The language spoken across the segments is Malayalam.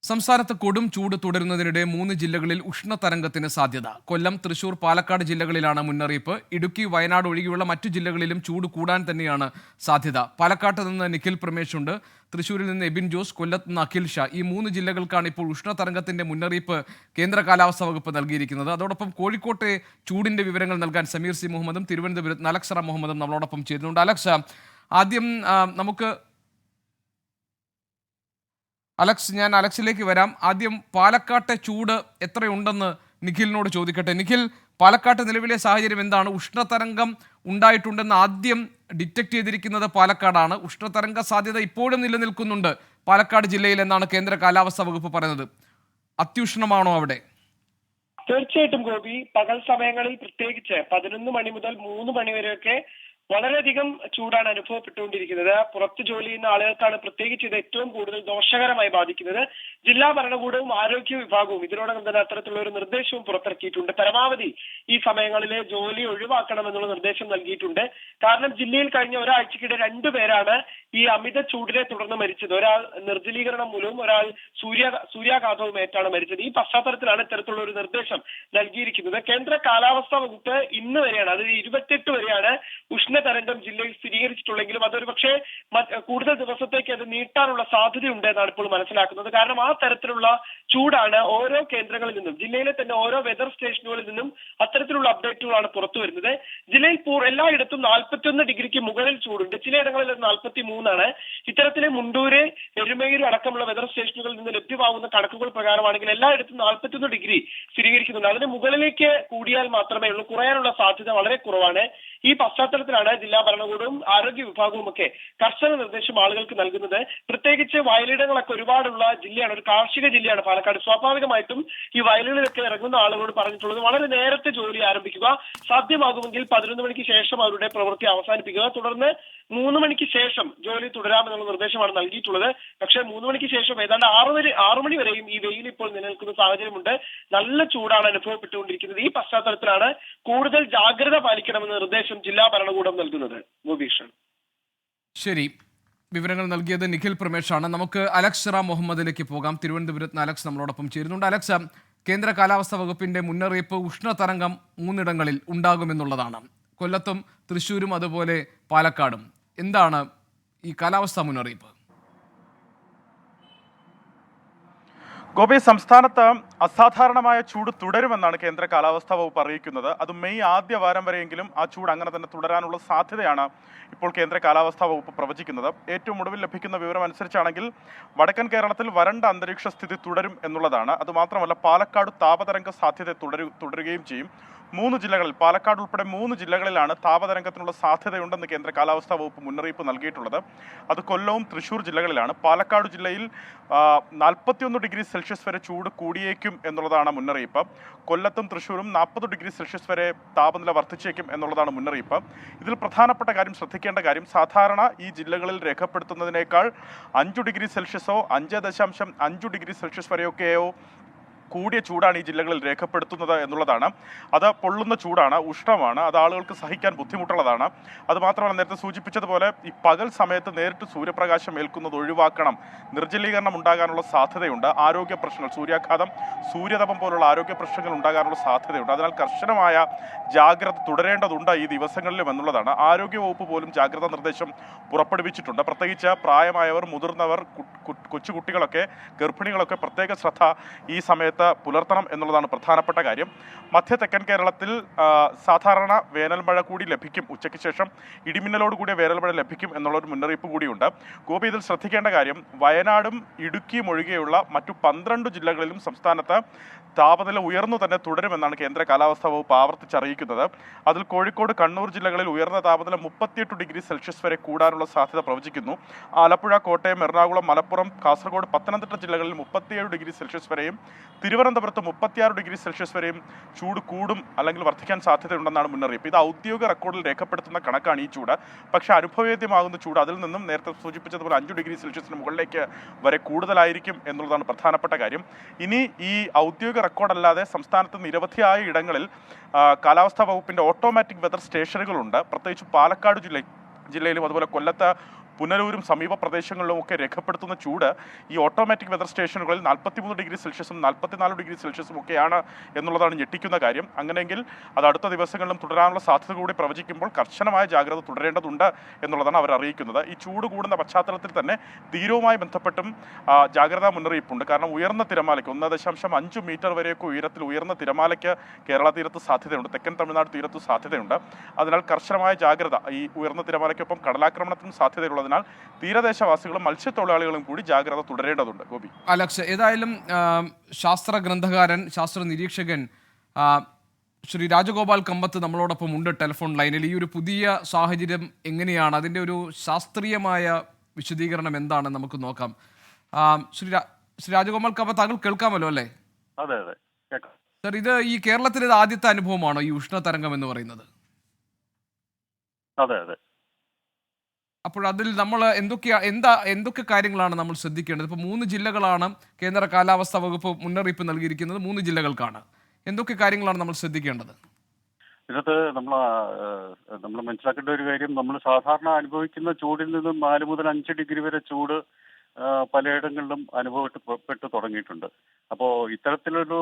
സംസ്ഥാനത്ത് കൊടും ചൂട് തുടരുന്നതിനിടെ 3 ജില്ലകളിൽ ഉഷ്ണതരംഗത്തിന് സാധ്യത. കൊല്ലം, തൃശൂർ, പാലക്കാട് ജില്ലകളിലാണ് മുന്നറിയിപ്പ്. ഇടുക്കി, വയനാട് ഒഴികെയുള്ള മറ്റു ജില്ലകളിലും ചൂട് കൂടാൻ തന്നെയാണ് സാധ്യത. പാലക്കാട്ട് നിന്ന് നിഖിൽ പ്രമേഷ് ഉണ്ട്, തൃശൂരിൽ നിന്ന് എബിൻ ജോസ്, കൊല്ലത്ത് നിന്ന് അഖിൽ ഷാ. ഈ 3 ജില്ലകൾക്കാണ് ഇപ്പോൾ ഉഷ്ണതരംഗത്തിന്റെ മുന്നറിയിപ്പ് കേന്ദ്ര കാലാവസ്ഥാ വകുപ്പ് നൽകിയിരിക്കുന്നത്. അതോടൊപ്പം കോഴിക്കോട്ടെ ചൂടിന്റെ വിവരങ്ങൾ നൽകാൻ സമീർ സി മുഹമ്മദും തിരുവനന്തപുരത്ത് അലക്സറ മുഹമ്മദും നമ്മളോടൊപ്പം ചേരുന്നുണ്ട്. അലക്സ, ആദ്യം ഞാൻ അലക്സിലേക്ക് വരാം. ആദ്യം പാലക്കാട്ടെ ചൂട് എത്രയുണ്ടെന്ന് നിഖിലിനോട് ചോദിക്കട്ടെ. നിഖിൽ, പാലക്കാട്ട് നിലവിലെ സാഹചര്യം എന്താണ്? ഉഷ്ണതരംഗം ഉണ്ടായിട്ടുണ്ടെന്ന് ആദ്യം ഡിറ്റക്ട് ചെയ്തിരിക്കുന്നത് പാലക്കാടാണ്. ഉഷ്ണതരംഗ സാധ്യത ഇപ്പോഴും നിലനിൽക്കുന്നുണ്ട് പാലക്കാട് ജില്ലയിൽ എന്നാണ് കേന്ദ്ര കാലാവസ്ഥാ വകുപ്പ് പറയുന്നത്. അത്യുഷ്ണമാണോ അവിടെ? തീർച്ചയായിട്ടും ഗോപി, പകൽ സമയങ്ങളിൽ പ്രത്യേകിച്ച് 11 മണി മുതൽ 3 മണി വരെയൊക്കെ വളരെയധികം ചൂടാണ് അനുഭവപ്പെട്ടുകൊണ്ടിരിക്കുന്നത്. പുറത്ത് ജോലി ചെയ്യുന്ന ആളുകൾക്കാണ് പ്രത്യേകിച്ച് ഇത് ഏറ്റവും കൂടുതൽ ദോഷകരമായി ബാധിക്കുന്നത്. ജില്ലാ ഭരണകൂടവും ആരോഗ്യ വിഭാഗവും ഇതിനോടകം തന്നെ അത്തരത്തിലുള്ള ഒരു നിർദ്ദേശവും പുറത്തിറക്കിയിട്ടുണ്ട്. പരമാവധി ഈ സമയങ്ങളിലെ ജോലി ഒഴിവാക്കണമെന്നുള്ള നിർദ്ദേശം നൽകിയിട്ടുണ്ട്. കാരണം ജില്ലയിൽ കഴിഞ്ഞ ഒരാഴ്ചക്കിടെ 2 പേരാണ് ഈ അമിത ചൂടിനെ തുടർന്ന് മരിച്ചത്. ഒരാൾ നിർജ്ജലീകരണം മൂലവും ഒരാൾ സൂര്യാഘാതവും ഏറ്റാണ് മരിച്ചത്. ഈ പശ്ചാത്തലത്തിലാണ് ഇത്തരത്തിലുള്ള ഒരു നിർദ്ദേശം നൽകിയിരിക്കുന്നത്. കേന്ദ്ര കാലാവസ്ഥാ വകുപ്പ് ഇന്ന് വരെയാണ്, അത് 28 വരെയാണ് ഉഷ്ണതരംഗം ജില്ലയിൽ സ്ഥിരീകരിച്ചിട്ടുള്ളെങ്കിലും അതൊരു പക്ഷേ കൂടുതൽ ദിവസത്തേക്ക് അത് നീട്ടാനുള്ള സാധ്യതയുണ്ട് എന്നാണ് ഇപ്പോൾ മനസ്സിലാക്കുന്നത്. കാരണം ആ തരത്തിലുള്ള ചൂടാണ് ഓരോ കേന്ദ്രങ്ങളിൽ നിന്നും, ജില്ലയിലെ തന്നെ ഓരോ വെതർ സ്റ്റേഷനുകളിൽ നിന്നും അത്തരത്തിലുള്ള അപ്ഡേറ്റുകളാണ് പുറത്തു വരുന്നത്. ജില്ലയിൽ എല്ലായിടത്തും 41 ഡിഗ്രിക്ക് മുകളിൽ ചൂടുണ്ട്. ചിലയിടങ്ങളിൽ 43 ഇത്തരത്തിലെ മുണ്ടൂര്, എരുമേലി അടക്കമുള്ള വെതർ സ്റ്റേഷനുകളിൽ നിന്ന് ലഭ്യമാകുന്ന കണക്കുകൾ പ്രകാരമാണെങ്കിൽ എല്ലായിടത്തും 41 ഡിഗ്രി സ്ഥിരീകരിക്കുന്നുണ്ട്. അതിന് മുകളിലേക്ക് കൂടിയാൽ മാത്രമേ ഉള്ളൂ, കുറയാനുള്ള സാധ്യത വളരെ കുറവാണ്. ഈ പശ്ചാത്തലത്തിലാണ് ജില്ലാ ഭരണകൂടവും ആരോഗ്യ വിഭാഗവും ഒക്കെ കർശന നിർദ്ദേശം ആളുകൾക്ക് നൽകുന്നത്. പ്രത്യേകിച്ച് വയലിടങ്ങളൊക്കെ ഒരുപാടുള്ള ജില്ലയാണ്, ഒരു കാർഷിക ജില്ലയാണ് പാലക്കാട്. സ്വാഭാവികമായിട്ടും ഈ വയലുകളിലൊക്കെ ഇറങ്ങുന്ന ആളുകളോട് പറഞ്ഞിട്ടുള്ളത് വളരെ നേരത്തെ ജോലി ആരംഭിക്കുക, സാധ്യമാകുമെങ്കിൽ 11 മണിക്ക് ശേഷം അവരുടെ പ്രവൃത്തി അവസാനിപ്പിക്കുക, തുടർന്ന് 3 മണിക്ക് ശേഷം ജോലി തുടരാമെന്നുള്ള നിർദ്ദേശമാണ് നൽകിയിട്ടുള്ളത്. പക്ഷേ 3 മണിക്ക് ശേഷം ഏതാണ്ട് 6 മണി വരെയും ഈ വെയിൽ ഇപ്പോൾ നിലനിൽക്കുന്ന സാഹചര്യമുണ്ട്. നല്ല ചൂടാണ് അനുഭവപ്പെട്ടുകൊണ്ടിരിക്കുന്നത്. ഈ പശ്ചാത്തലത്തിലാണ് കൂടുതൽ ജാഗ്രത പാലിക്കണമെന്ന നിർദ്ദേശം ജില്ലാ ഭരണകൂടം നൽകുന്നത്. ഗോപീഷൻ, ശരി, വിവരങ്ങൾ നൽകിയത് നിഖിൽ പ്രമേഷാണ്. നമുക്ക് അലക്സറ മുഹമ്മദിലേക്ക് പോകാം. തിരുവനന്തപുരത്ത് അലക്സ് നമ്മളോടൊപ്പം ചേരുന്നുണ്ട്. അലക്സ, കേന്ദ്ര കാലാവസ്ഥാ വകുപ്പിന്റെ മുന്നറിയിപ്പ് ഉഷ്ണതരംഗം 3 ഇടങ്ങളിൽ ഉണ്ടാകുമെന്നുള്ളതാണ്. കൊല്ലത്തും തൃശ്ശൂരും അതുപോലെ പാലക്കാടും. എന്താണ് ഈ കാലാവസ്ഥാ മുന്നറിയിപ്പ്? ഗോപി, സംസ്ഥാനത്ത് അസാധാരണമായ ചൂട് തുടരുമെന്നാണ് കേന്ദ്ര കാലാവസ്ഥാ വകുപ്പ് അറിയിക്കുന്നത്. അത് മെയ് ആദ്യ വാരം വരെയെങ്കിലും ആ ചൂട് അങ്ങനെ തന്നെ തുടരാനുള്ള സാധ്യതയാണ് ഇപ്പോൾ കേന്ദ്ര കാലാവസ്ഥാ വകുപ്പ് പ്രവചിക്കുന്നത്. ഏറ്റവും ഒടുവിൽ ലഭിക്കുന്ന വിവരം അനുസരിച്ചാണെങ്കിൽ വടക്കൻ കേരളത്തിൽ വരണ്ട അന്തരീക്ഷ സ്ഥിതി തുടരും എന്നുള്ളതാണ്. അതുമാത്രമല്ല, പാലക്കാട് താപതരംഗ സാധ്യത തുടരുകയും ചെയ്യും. 3 ജില്ലകളിൽ, പാലക്കാട് ഉൾപ്പെടെ 3 ജില്ലകളിലാണ് താപതരംഗത്തിനുള്ള സാധ്യതയുണ്ടെന്ന് കേന്ദ്ര കാലാവസ്ഥാ വകുപ്പ് മുന്നറിയിപ്പ് നൽകിയിട്ടുള്ളത്. അത് കൊല്ലവും തൃശ്ശൂർ ജില്ലകളിലാണ്. പാലക്കാട് ജില്ലയിൽ 41 ഡിഗ്രി സെൽഷ്യസ് വരെ ചൂട് കൂടിയേക്കും എന്നുള്ളതാണ് മുന്നറിയിപ്പ്. കൊല്ലത്തും തൃശ്ശൂരും 40 ഡിഗ്രി സെൽഷ്യസ് വരെ താപനില വർദ്ധിച്ചേക്കും എന്നുള്ളതാണ് മുന്നറിയിപ്പ്. ഇതിൽ പ്രധാനപ്പെട്ട കാര്യം, ശ്രദ്ധിക്കേണ്ട കാര്യം, സാധാരണ ഈ ജില്ലകളിൽ രേഖപ്പെടുത്തുന്നതിനേക്കാൾ 5 ഡിഗ്രി സെൽഷ്യസോ 5.5 ഡിഗ്രി സെൽഷ്യസ് വരെയൊക്കെയോ കൂടിയ ചൂടാണ് ഈ ജില്ലകളിൽ രേഖപ്പെടുത്തുന്നത് എന്നുള്ളതാണ്. അത് പൊള്ളുന്ന ചൂടാണ്, ഉഷ്ണമാണ്, അത് ആളുകൾക്ക് സഹിക്കാൻ ബുദ്ധിമുട്ടുള്ളതാണ്. അതുമാത്രമല്ല, നേരത്തെ സൂചിപ്പിച്ചതുപോലെ ഈ പകൽ സമയത്ത് നേരിട്ട് സൂര്യപ്രകാശം ഏൽക്കുന്നത് ഒഴിവാക്കണം. നിർജ്ജലീകരണം ഉണ്ടാകാനുള്ള സാധ്യതയുണ്ട്. ആരോഗ്യ പ്രശ്നങ്ങൾ, സൂര്യാഘാതം, സൂര്യതപം പോലുള്ള ആരോഗ്യ പ്രശ്നങ്ങൾ ഉണ്ടാകാനുള്ള സാധ്യതയുണ്ട്. അതിനാൽ കർശനമായ ജാഗ്രത തുടരേണ്ടതുണ്ട് ഈ ദിവസങ്ങളിലും എന്നുള്ളതാണ്. ആരോഗ്യവകുപ്പ് പോലും ജാഗ്രതാ നിർദ്ദേശം പുറപ്പെടുവിച്ചിട്ടുണ്ട്. പ്രത്യേകിച്ച് പ്രായമായവർ, മുതിർന്നവർ, കൊച്ചുകുട്ടികളൊക്കെ, ഗർഭിണികളൊക്കെ പ്രത്യേക ശ്രദ്ധ ഈ സമയത്ത് പുലർത്തണം എന്നുള്ളതാണ് പ്രധാനപ്പെട്ട കാര്യം. മധ്യ തെക്കൻ കേരളത്തിൽ സാധാരണ വേനൽമഴ കൂടി ലഭിക്കും. ഉച്ചയ്ക്ക് ശേഷം ഇടിമിന്നലോടുകൂടിയ വേനൽമഴ ലഭിക്കും എന്നുള്ളൊരു മുന്നറിയിപ്പ് കൂടിയുണ്ട്. ഗോപി, ഇതിൽ ശ്രദ്ധിക്കേണ്ട കാര്യം, വയനാടും ഇടുക്കിയും ഒഴികെയുള്ള മറ്റു 12 ജില്ലകളിലും സംസ്ഥാനത്ത് താപനില ഉയർന്നു തന്നെ തുടരുമെന്നാണ് കേന്ദ്ര കാലാവസ്ഥാ വകുപ്പ് ആവർത്തിച്ചറിയിക്കുന്നത്. അതിൽ കോഴിക്കോട്, കണ്ണൂർ ജില്ലകളിൽ ഉയർന്ന താപനില 38 ഡിഗ്രി സെൽഷ്യസ് വരെ കൂടാനുള്ള സാധ്യത പ്രവചിക്കുന്നു. ആലപ്പുഴ, കോട്ടയം, എറണാകുളം, മലപ്പുറം, കാസർഗോഡ്, പത്തനംതിട്ട ജില്ലകളിൽ 37 ഡിഗ്രി സെൽഷ്യസ് വരെയും തിരുവനന്തപുരത്ത് 36 ഡിഗ്രി സെൽഷ്യസ് വരെയും ചൂട് കൂടും അല്ലെങ്കിൽ വർദ്ധിക്കാൻ സാധ്യതയുണ്ടെന്നാണ് മുന്നറിയിപ്പ്. ഇത് ഔദ്യോഗിക റെക്കോർഡിൽ രേഖപ്പെടുത്തുന്ന കണക്കാണ് ഈ ചൂട്. പക്ഷേ അനുഭവേദ്യമാകുന്ന ചൂട് അതിൽ നിന്നും നേരത്തെ സൂചിപ്പിച്ചതുപോലെ 5 ഡിഗ്രി സെൽഷ്യസിന് മുകളിലേക്ക് വരെ കൂടുതലായിരിക്കും എന്നുള്ളതാണ് പ്രധാനപ്പെട്ട കാര്യം. ഇനി ഈ ഔദ്യോഗിക റെക്കോർഡല്ലാതെ സംസ്ഥാനത്ത് നിരവധിയായ ഇടങ്ങളിൽ കാലാവസ്ഥാ വകുപ്പിൻ്റെ ഓട്ടോമാറ്റിക് വെതർ സ്റ്റേഷനുകളുണ്ട്. പ്രത്യേകിച്ച് പാലക്കാട് ജില്ലയിലും അതുപോലെ കൊല്ലത്ത് പുനലൂരും സമീപ പ്രദേശങ്ങളിലും ഒക്കെ രേഖപ്പെടുത്തുന്ന ചൂട് ഈ ഓട്ടോമാറ്റിക് വെതർ സ്റ്റേഷനുകളിൽ 43 ഡിഗ്രി സെൽഷ്യസും 44 ഡിഗ്രി സെൽഷ്യസും ഒക്കെയാണ് എന്നുള്ളതാണ് ഞെട്ടിക്കുന്ന കാര്യം. അങ്ങനെയെങ്കിൽ അത് അടുത്ത ദിവസങ്ങളിലും തുടരാനുള്ള സാധ്യത കൂടി പ്രവചിക്കുമ്പോൾ കർശനമായ ജാഗ്രത തുടരേണ്ടതുണ്ട് എന്നുള്ളതാണ് അവർ അറിയിക്കുന്നത്. ഈ ചൂട് കൂടുന്ന പശ്ചാത്തലത്തിൽ തന്നെ തീരവുമായി ബന്ധപ്പെട്ടും ജാഗ്രതാ മുന്നറിയിപ്പുണ്ട്. കാരണം ഉയർന്ന തിരമാലയ്ക്ക് 1.5 മീറ്റർ വരെയൊക്കെ ഉയരത്തിൽ ഉയർന്ന തിരമാലയ്ക്ക് കേരള തീരത്ത് സാധ്യതയുണ്ട്, തെക്കൻ തമിഴ്നാട് തീരത്ത് സാധ്യതയുണ്ട്. അതിനാൽ കർശനമായ ജാഗ്രത ഈ ഉയർന്ന തിരമാലയ്ക്കൊപ്പം കടലാക്രമണത്തിനും സാധ്യതയുള്ളതിനാൽ തീരദേശവാസികളും മത്സ്യത്തൊഴിലാളികളും കൂടി ജാഗ്രത തുടരേണ്ടതുണ്ട്. ഗോപി, അലക്സ്, ഏതായാലും ശാസ്ത്ര ഗ്രന്ഥകാരൻ, ശാസ്ത്ര നിരീക്ഷകൻ ശ്രീ രാജഗോപാൽ കമ്പത്ത് നമ്മളോടൊപ്പം ഉണ്ട് ടെലിഫോൺ ലൈനിൽ. ഈ ഒരു പുതിയ സാഹചര്യം എങ്ങനെയാണ്, അതിൻ്റെ ഒരു ശാസ്ത്രീയമായ വിശദീകരണം എന്താണ് നമുക്ക് നോക്കാം. ശ്രീ രാജഗോപാൽ കമ്പത്ത്, താങ്കൾ കേൾക്കാമല്ലോ അല്ലേ? അതെ അതെ കേൾക്കാം സർ, ഇത് ഈ കേരളത്തിൽ ഇത് ആദ്യത്തെ അനുഭവമാണോ ഈ ഉഷ്ണതരംഗം എന്ന് പറയുന്നത്? അതെ അതെ. അപ്പോൾ അതിൽ നമ്മൾ എന്തൊക്കെ കാര്യങ്ങളാണ് നമ്മൾ ശ്രദ്ധിക്കേണ്ടത്? ഇപ്പോൾ 3 ജില്ലകളാണ് കേന്ദ്ര കാലാവസ്ഥാ വകുപ്പ് മുന്നറിയിപ്പ് നൽകിയിരിക്കുന്നത്, 3 ജില്ലകൾക്കാണ്. എന്തൊക്കെ കാര്യങ്ങളാണ് നമ്മൾ ശ്രദ്ധിക്കേണ്ടത്? ഇതിനകത്ത് നമ്മൾ മനസ്സിലാക്കേണ്ട ഒരു കാര്യം, നമ്മൾ സാധാരണ അനുഭവിക്കുന്ന ചൂടിൽ നിന്നും 4 മുതൽ 5 ഡിഗ്രി വരെ ചൂട് പലയിടങ്ങളിലും അനുഭവപ്പെട്ടു തുടങ്ങിയിട്ടുണ്ട്. അപ്പോൾ ഇത്തരത്തിലൊരു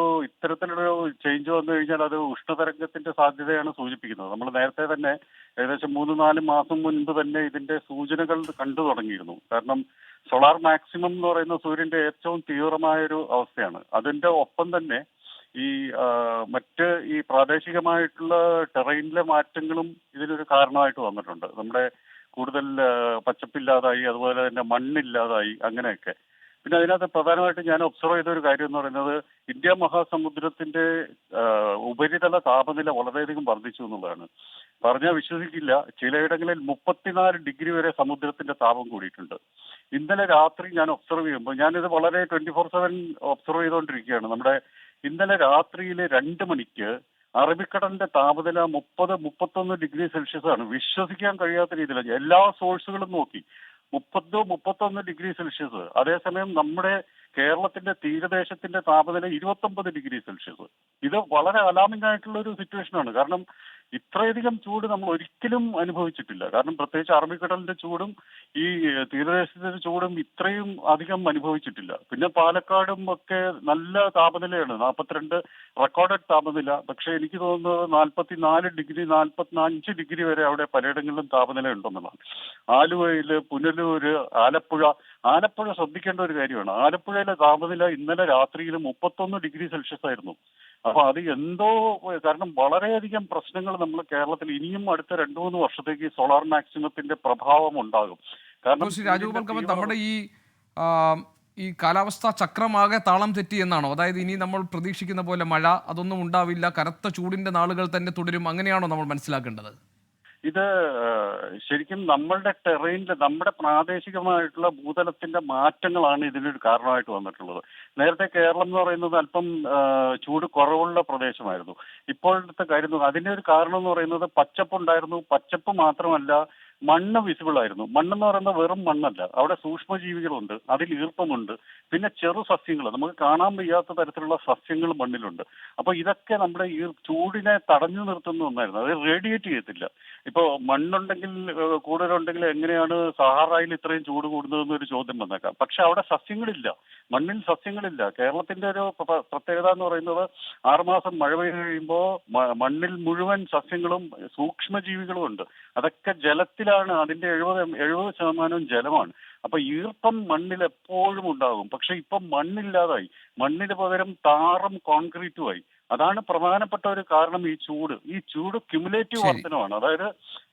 ചേഞ്ച് വന്നു കഴിഞ്ഞാൽ അത് ഉഷ്ണതരംഗത്തിന്റെ സാധ്യതയാണ് സൂചിപ്പിക്കുന്നത്. നമ്മൾ നേരത്തെ തന്നെ ഏകദേശം 3-4 മാസം മുൻപ് തന്നെ ഇതിന്റെ സൂചനകൾ കണ്ടു തുടങ്ങിയിരുന്നു. കാരണം സോളാർ മാക്സിമം എന്ന് പറയുന്ന സൂര്യന്റെ ഏറ്റവും തീവ്രമായൊരു അവസ്ഥയാണ്. അതിന്റെ ഒപ്പം തന്നെ മറ്റ് ഈ പ്രാദേശികമായിട്ടുള്ള ടെറൈനിലെ മാറ്റങ്ങളും ഇതിനൊരു കാരണമായിട്ട് വന്നിട്ടുണ്ട്. നമ്മുടെ കൂടുതൽ പച്ചപ്പില്ലാതായി, അതുപോലെ തന്നെ മണ്ണില്ലാതായി, അങ്ങനെയൊക്കെ. പിന്നെ അതിനകത്ത് പ്രധാനമായിട്ട് ഞാൻ ഒബ്സർവ് ചെയ്ത ഒരു കാര്യം എന്ന് പറയുന്നത്, ഇന്ത്യ മഹാസമുദ്രത്തിന്റെ ഉപരിതല താപനില വളരെയധികം വർദ്ധിച്ചു എന്നുള്ളതാണ്. പറഞ്ഞാൽ വിശ്വസിക്കില്ല, ചിലയിടങ്ങളിൽ 34 ഡിഗ്രി വരെ സമുദ്രത്തിന്റെ താപം കൂടിയിട്ടുണ്ട്. ഇന്നലെ രാത്രി ഞാൻ ഒബ്സർവ് ചെയ്യുമ്പോൾ, ഞാനിത് വളരെ 24/7 ഒബ്സർവ് ചെയ്തുകൊണ്ടിരിക്കുകയാണ്. നമ്മുടെ ഇന്നലെ രാത്രിയിൽ 2 മണിക്ക് അറബിക്കടലിന്റെ താപനില 30-31 ഡിഗ്രി സെൽഷ്യസ് ആണ്. വിശ്വസിക്കാൻ കഴിയാത്ത രീതിയിലാണ്. എല്ലാ സോഴ്സുകളും നോക്കി 30-31 ഡിഗ്രി സെൽഷ്യസ്. അതേസമയം നമ്മുടെ കേരളത്തിന്റെ തീരദേശത്തിന്റെ താപനില 29 ഡിഗ്രി സെൽഷ്യസ്. ഇത് വളരെ അലാമിംഗ് ആയിട്ടുള്ള ഒരു സിറ്റുവേഷനാണ്. കാരണം ഇത്രയധികം ചൂട് നമ്മൾ ഒരിക്കലും അനുഭവിച്ചിട്ടില്ല. കാരണം പ്രത്യേകിച്ച് അറബിക്കടലിന്റെ ചൂടും ഈ തീരദേശത്തിന്റെ ചൂടും ഇത്രയും അധികം അനുഭവിച്ചിട്ടില്ല. പിന്നെ പാലക്കാടും ഒക്കെ നല്ല താപനിലയാണ്, 42 റെക്കോർഡഡ് താപനില. പക്ഷെ എനിക്ക് തോന്നുന്നത് 44 ഡിഗ്രി 45 ഡിഗ്രി വരെ അവിടെ പലയിടങ്ങളിലും താപനില ഉണ്ടെന്നുള്ളതാണ്. ആലുവയില്, പുനലൂര്, ആലപ്പുഴ ശ്രദ്ധിക്കേണ്ട ഒരു കാര്യമാണ്. ആലപ്പുഴയിലെ താപനില ഇന്നലെ രാത്രിയിൽ 31 ഡിഗ്രി സെൽഷ്യസ് ആയിരുന്നു. അപ്പൊ അത് കാരണം വളരെയധികം പ്രശ്നങ്ങൾ നമ്മൾ കേരളത്തിൽ ഇനിയും അടുത്ത 2-3 വർഷത്തേക്ക് സോളാർ മാക്സിമത്തിന്റെ പ്രഭാവം ഉണ്ടാകും. കാരണം രാജഗോപാൽ കമ്പത്ത്, നമ്മുടെ ഈ കാലാവസ്ഥാ ചക്രമാകെ താളം തെറ്റി എന്നാണോ? അതായത് ഇനി നമ്മൾ പ്രതീക്ഷിക്കുന്ന പോലെ മഴ അതൊന്നും ഉണ്ടാവില്ല, കനത്ത ചൂടിന്റെ നാളുകൾ തന്നെ തുടരും, അങ്ങനെയാണോ നമ്മൾ മനസ്സിലാക്കേണ്ടത്? ഇത് ശരിക്കും നമ്മളുടെ ടെറൈനിൽ, നമ്മുടെ പ്രാദേശികമായിട്ടുള്ള ഭൂതലത്തിന്റെ മാറ്റങ്ങളാണ് ഇതിനൊരു കാരണമായിട്ട് വന്നിട്ടുള്ളത്. നേരത്തെ കേരളം എന്ന് പറയുന്നത് അല്പം ചൂട് കുറവുള്ള പ്രദേശമായിരുന്നു. ഇപ്പോഴത്തെ കാര്യം അതിന്റെ ഒരു കാരണം എന്ന് പറയുന്നത് പച്ചപ്പുണ്ടായിരുന്നു. പച്ചപ്പ് മാത്രമല്ല, മണ്ണ് വിസിബിൾ ആയിരുന്നു. മണ്ണെന്ന് പറയുന്നത് വെറും മണ്ണല്ല, അവിടെ സൂക്ഷ്മജീവികളുണ്ട്, അതിൽ ഈർപ്പമുണ്ട്, പിന്നെ ചെറു സസ്യങ്ങൾ, നമുക്ക് കാണാൻ വയ്യാത്ത തരത്തിലുള്ള സസ്യങ്ങൾ മണ്ണിലുണ്ട്. അപ്പൊ ഇതൊക്കെ നമ്മുടെ ഈ ചൂടിനെ തടഞ്ഞു നിർത്തുന്ന ഒന്നായിരുന്നു. അത് റേഡിയേറ്റ് ചെയ്യത്തില്ല. ഇപ്പോ മണ്ണുണ്ടെങ്കിൽ, കൂടുതലുണ്ടെങ്കിൽ എങ്ങനെയാണ് സഹാറയിൽ ഇത്രയും ചൂട് കൂടുന്നതെന്ന് ഒരു ചോദ്യം വന്നേക്കാം. പക്ഷെ അവിടെ സസ്യങ്ങളില്ല, മണ്ണിൽ സസ്യങ്ങളില്ല. കേരളത്തിന്റെ ഒരു പ്രത്യേകത എന്ന് പറയുന്നത് 6 മാസം മഴ പെയ്ത് കഴിയുമ്പോൾ മണ്ണിൽ മുഴുവൻ സസ്യങ്ങളും സൂക്ഷ്മജീവികളും ഉണ്ട്. അതൊക്കെ ജലത്തിലാണ്. അതിന്റെ 70% ജലമാണ്. അപ്പൊ ഈർപ്പം മണ്ണിൽ എപ്പോഴും ഉണ്ടാകും. പക്ഷെ ഇപ്പം മണ്ണില്ലാതായി. മണ്ണിന് പകരം താറും കോൺക്രീറ്റുമായി. അതാണ് പ്രധാനപ്പെട്ട ഒരു കാരണം. ഈ ചൂട് ക്യുമുലേറ്റീവ് വർധനമാണ്. അതായത്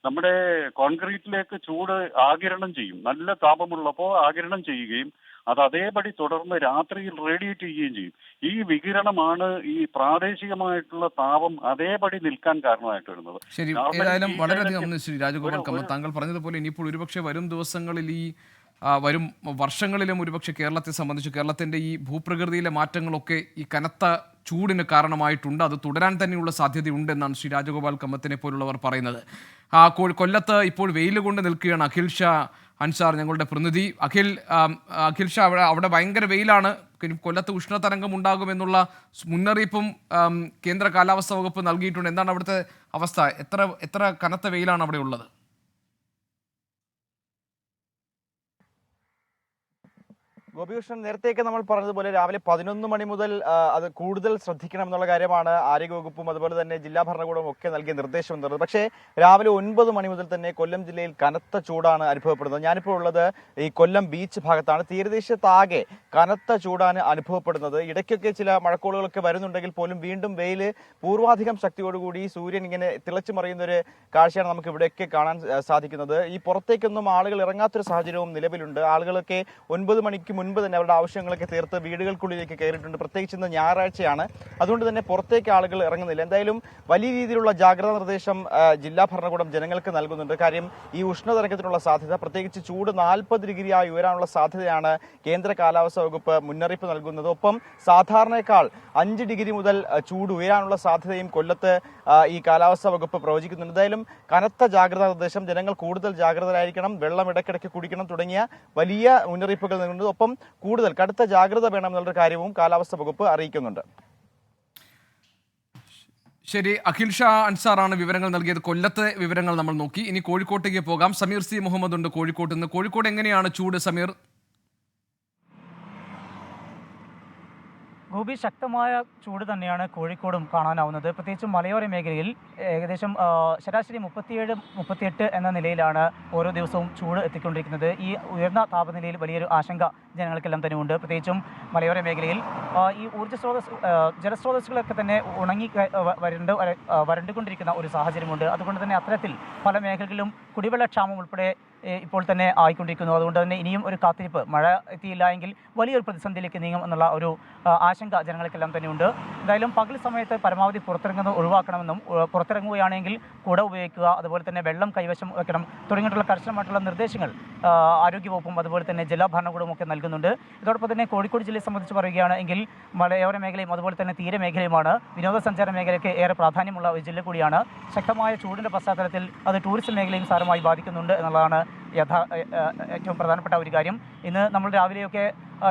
നമ്മുടെ കോൺക്രീറ്റിലേക്ക് ചൂട് ആഗിരണം ചെയ്യും. നല്ല താപമുള്ളപ്പോൾ ആഗിരണം ചെയ്യുകയും അത് അതേപടി തുടർന്ന് രാത്രിയിൽ റേഡിയേറ്റ് ചെയ്യുകയും ചെയ്യും. ഈ വികിരണമാണ് ഈ പ്രാദേശികമായിട്ടുള്ള താപം അതേപടി നിൽക്കാൻ കാരണമായിട്ട് വരുന്നത്. ശരി, ഏതായാലും വളരെയധികം നന്ദി ശ്രീ രാജഗോപാൽ കമ്പത്ത്. താങ്കൾ പറഞ്ഞതുപോലെ ഇനിയിപ്പോൾ ഒരുപക്ഷെ വരും ദിവസങ്ങളിൽ വരും വർഷങ്ങളിലും ഒരുപക്ഷെ കേരളത്തെ സംബന്ധിച്ച് കേരളത്തിൻ്റെ ഈ ഭൂപ്രകൃതിയിലെ മാറ്റങ്ങളൊക്കെ ഈ കനത്ത ചൂടിന് കാരണമായിട്ടുണ്ട്. അത് തുടരാൻ തന്നെയുള്ള സാധ്യതയുണ്ടെന്നാണ് ശ്രീ രാജഗോപാൽ കമ്പത്തിനെ പോലുള്ളവർ പറയുന്നത്. കൊല്ലത്ത് ഇപ്പോൾ വെയിൽ കൊണ്ട് നിൽക്കുകയാണ് അഖിൽ ഷാ അൻസാർ, ഞങ്ങളുടെ പ്രതിനിധി. അഖിൽ ഷാ, അവിടെ ഭയങ്കര വെയിലാണ്. കൊല്ലത്ത് ഉഷ്ണതരംഗം ഉണ്ടാകുമെന്നുള്ള മുന്നറിയിപ്പും കേന്ദ്ര കാലാവസ്ഥാ വകുപ്പ് നൽകിയിട്ടുണ്ട്. എന്താണ് അവിടുത്തെ അവസ്ഥ? എത്ര കനത്ത വെയിലാണ് അവിടെ ഉള്ളത്? ഗോപികൃഷ്ണൻ, നേരത്തെയൊക്കെ നമ്മൾ പറഞ്ഞതുപോലെ രാവിലെ 11 മണി മുതൽ അത് കൂടുതൽ ശ്രദ്ധിക്കണം എന്നുള്ള കാര്യമാണ് ആരോഗ്യവകുപ്പും അതുപോലെ തന്നെ ജില്ലാ ഭരണകൂടവും ഒക്കെ നൽകിയ നിർദ്ദേശം എന്നുള്ളത്. പക്ഷേ രാവിലെ 9 മണി മുതൽ തന്നെ കൊല്ലം ജില്ലയിൽ കനത്ത ചൂടാണ് അനുഭവപ്പെടുന്നത്. ഞാനിപ്പോൾ ഉള്ളത് ഈ കൊല്ലം ബീച്ച് ഭാഗത്താണ്. തീരദേശത്താകെ കനത്ത ചൂടാണ് അനുഭവപ്പെടുന്നത്. ഇടയ്ക്കൊക്കെ ചില മഴക്കോളുകളൊക്കെ വരുന്നുണ്ടെങ്കിൽ പോലും വീണ്ടും വെയിൽ പൂർവാധികം ശക്തിയോടുകൂടി സൂര്യൻ ഇങ്ങനെ തിളച്ചു മറിയുന്ന ഒരു കാഴ്ചയാണ് നമുക്ക് ഇവിടെയൊക്കെ കാണാൻ സാധിക്കുന്നത്. ഈ പുറത്തേക്കൊന്നും ആളുകൾ ഇറങ്ങാത്തൊരു സാഹചര്യവും നിലവിലുണ്ട്. ആളുകളൊക്കെ 9 മണിക്ക് മുൻപ് തന്നെ അവരുടെ ആവശ്യങ്ങളൊക്കെ തീർത്ത് വീടുകൾക്കുള്ളിലേക്ക് കയറിയിട്ടുണ്ട്. പ്രത്യേകിച്ച് ഇന്ന് ഞായറാഴ്ചയാണ്, അതുകൊണ്ട് തന്നെ പുറത്തേക്ക് ആളുകൾ ഇറങ്ങുന്നില്ല. എന്തായാലും വലിയ രീതിയിലുള്ള ജാഗ്രതാ നിർദ്ദേശം ജില്ലാ ഭരണകൂടം ജനങ്ങൾക്ക് നൽകുന്നുണ്ട്. കാര്യം ഈ ഉഷ്ണതരംഗത്തിനുള്ള സാധ്യത, പ്രത്യേകിച്ച് ചൂട് 40 ഡിഗ്രിയായി ഉയരാനുള്ള സാധ്യതയാണ് കേന്ദ്ര കാലാവസ്ഥാ വകുപ്പ് മുന്നറിയിപ്പ് നൽകുന്നത്. ഒപ്പം സാധാരണയേക്കാൾ 5 ഡിഗ്രി മുതൽ ചൂട് ഉയരാനുള്ള സാധ്യതയും കൊല്ലത്ത് ഈ കാലാവസ്ഥാ വകുപ്പ് പ്രവചിക്കുന്നുണ്ട്. എന്തായാലും കനത്ത ജാഗ്രതാ നിർദ്ദേശം, ജനങ്ങൾ കൂടുതൽ ജാഗ്രതരായിരിക്കണം, വെള്ളം ഇടയ്ക്കിടയ്ക്ക് കുടിക്കണം തുടങ്ങിയ വലിയ മുന്നറിയിപ്പുകൾ നൽകുന്നത്. ഒപ്പം കൂടുതൽ കടുത്ത ജാഗ്രത വേണം എന്നുള്ള കാര്യവും കാലാവസ്ഥാ വകുപ്പ് അറിയിക്കുന്നുണ്ട്. ശരി, അഖിൽ ഷാ അൻസാറാണ് വിവരങ്ങൾ നൽകിയത്. കൊല്ലത്തെ വിവരങ്ങൾ നമ്മൾ നോക്കി. ഇനി കോഴിക്കോട്ടേക്ക് പോകാം. സമീർ സി മുഹമ്മദ് ഉണ്ട് കോഴിക്കോട്ട് നിന്ന്. കോഴിക്കോട് എങ്ങനെയാണ് ചൂട് സമീർ? ഗോപി, ശക്തമായ ചൂട് തന്നെയാണ് കോഴിക്കോടും കാണാനാവുന്നത്. പ്രത്യേകിച്ചും മലയോര മേഖലയിൽ ഏകദേശം ശരാശരി 37-38 എന്ന നിലയിലാണ് ഓരോ ദിവസവും ചൂട് എത്തിക്കൊണ്ടിരിക്കുന്നത്. ഈ ഉയർന്ന താപനിലയിൽ വലിയൊരു ആശങ്ക ജനങ്ങൾക്കെല്ലാം തന്നെ ഉണ്ട്. പ്രത്യേകിച്ചും മലയോര മേഖലയിൽ ഈ ജലസ്രോതസ്സുകളൊക്കെ തന്നെ ഉണങ്ങി വരണ്ടുകൊണ്ടിരിക്കുന്ന ഒരു സാഹചര്യമുണ്ട്. അതുകൊണ്ട് തന്നെ അത്തരത്തിൽ പല മേഖലകളിലും കുടിവെള്ളക്ഷാമം ഉൾപ്പെടെ ഇപ്പോൾ തന്നെ ആയിക്കൊണ്ടിരിക്കുന്നു. അതുകൊണ്ട് തന്നെ ഇനിയും ഒരു കാത്തിരിപ്പ്, മഴ എത്തിയില്ല എങ്കിൽ വലിയൊരു പ്രതിസന്ധിയിലേക്ക് നീങ്ങും എന്നുള്ള ഒരു ആശങ്ക ജനങ്ങൾക്കെല്ലാം തന്നെയുണ്ട്. എന്തായാലും പകൽ സമയത്ത് പരമാവധി പുറത്തിറങ്ങുന്നത് ഒഴിവാക്കണമെന്നും പുറത്തിറങ്ങുകയാണെങ്കിൽ കുട ഉപയോഗിക്കുക, അതുപോലെ തന്നെ വെള്ളം കൈവശം വെക്കണം തുടങ്ങിയിട്ടുള്ള കർശനമായിട്ടുള്ള നിർദ്ദേശങ്ങൾ ആരോഗ്യവകുപ്പും അതുപോലെ തന്നെ ജില്ലാ ഭരണകൂടവും ഒക്കെ നൽകുന്നുണ്ട്. ഇതോടൊപ്പം തന്നെ കോഴിക്കോട് ജില്ലയെ സംബന്ധിച്ച് പറയുകയാണ് എങ്കിൽ മലയോര മേഖലയും അതുപോലെ തന്നെ തീരമേഖലയുമാണ് വിനോദസഞ്ചാര മേഖലയ്ക്ക് ഏറെ പ്രാധാന്യമുള്ള ഒരു ജില്ല കൂടിയാണ്. ശക്തമായ ചൂടിൻ്റെ പശ്ചാത്തലത്തിൽ അത് ടൂറിസം മേഖലയും സാരമായി ബാധിക്കുന്നുണ്ട് എന്നുള്ളതാണ് ഏറ്റവും പ്രധാനപ്പെട്ട ഒരു കാര്യം. ഇന്ന് നമ്മൾ രാവിലെയൊക്കെ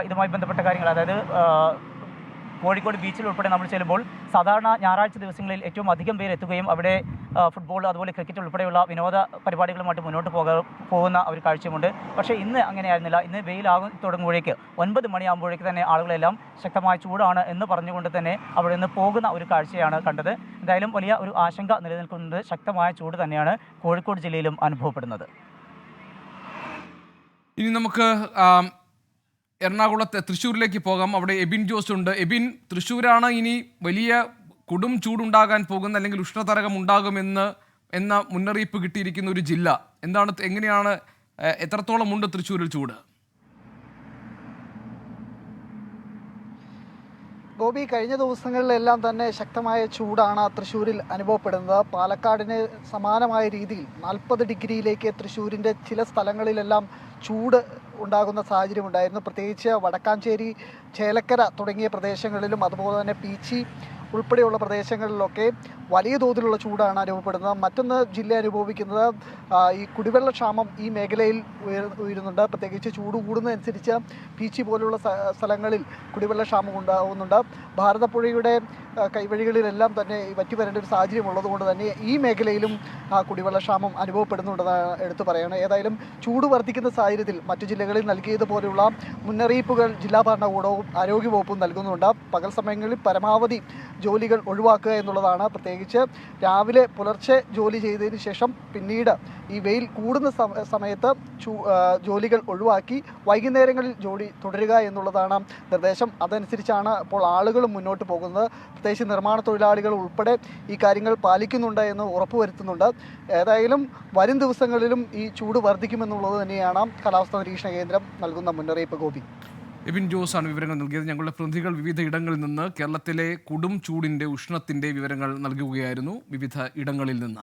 ഇതുമായി ബന്ധപ്പെട്ട കാര്യങ്ങൾ, അതായത് കോഴിക്കോട് ബീച്ചിൽ ഉൾപ്പെടെ നമ്മൾ ചെല്ലുമ്പോൾ സാധാരണ ഞായറാഴ്ച ദിവസങ്ങളിൽ ഏറ്റവും അധികം പേര് എത്തുകയും അവിടെ ഫുട്ബോൾ അതുപോലെ ക്രിക്കറ്റ് ഉൾപ്പെടെയുള്ള വിനോദ പരിപാടികളുമായിട്ട് മുന്നോട്ട് പോകുന്ന ഒരു കാഴ്ചയുമുണ്ട്. പക്ഷേ ഇന്ന് അങ്ങനെയായിരുന്നില്ല. ഇന്ന് വെയിലാകും തുടങ്ങുമ്പോഴേക്ക് 9 മണിയാകുമ്പോഴേക്ക് തന്നെ ആളുകളെല്ലാം ശക്തമായ ചൂടാണ് എന്ന് പറഞ്ഞുകൊണ്ട് തന്നെ അവിടെ നിന്ന് പോകുന്ന ഒരു കാഴ്ചയാണ് കണ്ടത്. എന്തായാലും വലിയ ഒരു ആശങ്ക നിലനിൽക്കുന്നത് ശക്തമായ ചൂട് തന്നെയാണ് കോഴിക്കോട് ജില്ലയിലും അനുഭവപ്പെടുന്നത്. ഇനി നമുക്ക് എറണാകുളത്തെ തൃശ്ശൂരിലേക്ക് പോകാം. അവിടെ എബിൻ ജോസ് ഉണ്ട്. എബിൻ, തൃശ്ശൂരാണ് ഇനി വലിയ കൊടും ചൂടുണ്ടാകാൻ പോകുന്ന, അല്ലെങ്കിൽ ഉഷ്ണതരംഗം എന്ന മുന്നറിയിപ്പ് കിട്ടിയിരിക്കുന്ന ഒരു ജില്ല. എങ്ങനെയാണ്, എത്രത്തോളം ഉണ്ട് തൃശ്ശൂരിൽ ചൂട്? ഗോപി, കഴിഞ്ഞ ദിവസങ്ങളിലെല്ലാം തന്നെ ശക്തമായ ചൂടാണ് തൃശ്ശൂരിൽ അനുഭവപ്പെടുന്നത്. പാലക്കാടിന് സമാനമായ രീതിയിൽ 40 ഡിഗ്രിയിലേക്ക് തൃശ്ശൂരിൻ്റെ ചില സ്ഥലങ്ങളിലെല്ലാം ചൂട് ഉണ്ടാകുന്ന സാഹചര്യം ഉണ്ടായിരുന്നു. പ്രത്യേകിച്ച് വടക്കാഞ്ചേരി, ചേലക്കര തുടങ്ങിയ പ്രദേശങ്ങളിലും അതുപോലെ തന്നെ പീച്ചി ഉൾപ്പെടെയുള്ള പ്രദേശങ്ങളിലൊക്കെ വലിയ തോതിലുള്ള ചൂടാണ് അനുഭവപ്പെടുന്നത്. മറ്റൊന്ന് ജില്ല അനുഭവിക്കുന്നത് ഈ കുടിവെള്ളക്ഷാമം ഈ മേഖലയിൽ ഉയരുന്നുണ്ട്. പ്രത്യേകിച്ച് ചൂട് കൂടുന്നതനുസരിച്ച് പീച്ചി പോലുള്ള സ്ഥലങ്ങളിൽ കുടിവെള്ളക്ഷാമം ഉണ്ടാകുന്നുണ്ട്. ഭാരതപ്പുഴയുടെ കൈവഴികളിലെല്ലാം തന്നെ വറ്റി വരേണ്ട ഒരു സാഹചര്യം ഉള്ളതുകൊണ്ട് തന്നെ ഈ മേഖലയിലും കുടിവെള്ളക്ഷാമം അനുഭവപ്പെടുന്നുണ്ടെന്ന് എടുത്തു പറയണം. ഏതായാലും ചൂട് വർദ്ധിക്കുന്ന സാഹചര്യത്തിൽ മറ്റു ജില്ലകളിൽ നൽകിയതുപോലെയുള്ള മുന്നറിയിപ്പുകൾ ജില്ലാ ഭരണകൂടവും ആരോഗ്യവകുപ്പും നൽകുന്നുണ്ട്. പകൽ സമയങ്ങളിൽ പരമാവധി ജോലികൾ ഒഴിവാക്കുക എന്നുള്ളതാണ്. പ്രത്യേകിച്ച് രാവിലെ പുലർച്ചെ ജോലി ചെയ്തതിന് ശേഷം പിന്നീട് ഈ വെയിൽ കൂടുന്ന സമയത്ത് ജോലികൾ ഒഴിവാക്കി വൈകുന്നേരങ്ങളിൽ ജോലി തുടരുക എന്നുള്ളതാണ് നിർദ്ദേശം. അതനുസരിച്ചാണ് ഇപ്പോൾ ആളുകളും മുന്നോട്ട് പോകുന്നത്. പ്രത്യേകിച്ച് നിർമ്മാണ തൊഴിലാളികൾ ഉൾപ്പെടെ ഈ കാര്യങ്ങൾ പാലിക്കുന്നുണ്ട് എന്ന് ഉറപ്പുവരുത്തുന്നുണ്ട്. ഏതായാലും വരും ദിവസങ്ങളിലും ഈ ചൂട് വർദ്ധിക്കുമെന്നുള്ളത് തന്നെയാണ് കാലാവസ്ഥാ നിരീക്ഷണ കേന്ദ്രം നൽകുന്ന മുന്നറിയിപ്പ്. ഗോപി, എബിൻ ജോസ് ആണ് വിവരങ്ങൾ നൽകിയത്. ഞങ്ങളുടെ പ്രതിനിധികൾ വിവിധ ഇടങ്ങളിൽ നിന്ന് കേരളത്തിലെ കൊടും ചൂടിൻ്റെ ഉഷ്ണത്തിൻ്റെ വിവരങ്ങൾ നൽകുകയായിരുന്നു വിവിധ ഇടങ്ങളിൽ നിന്ന്.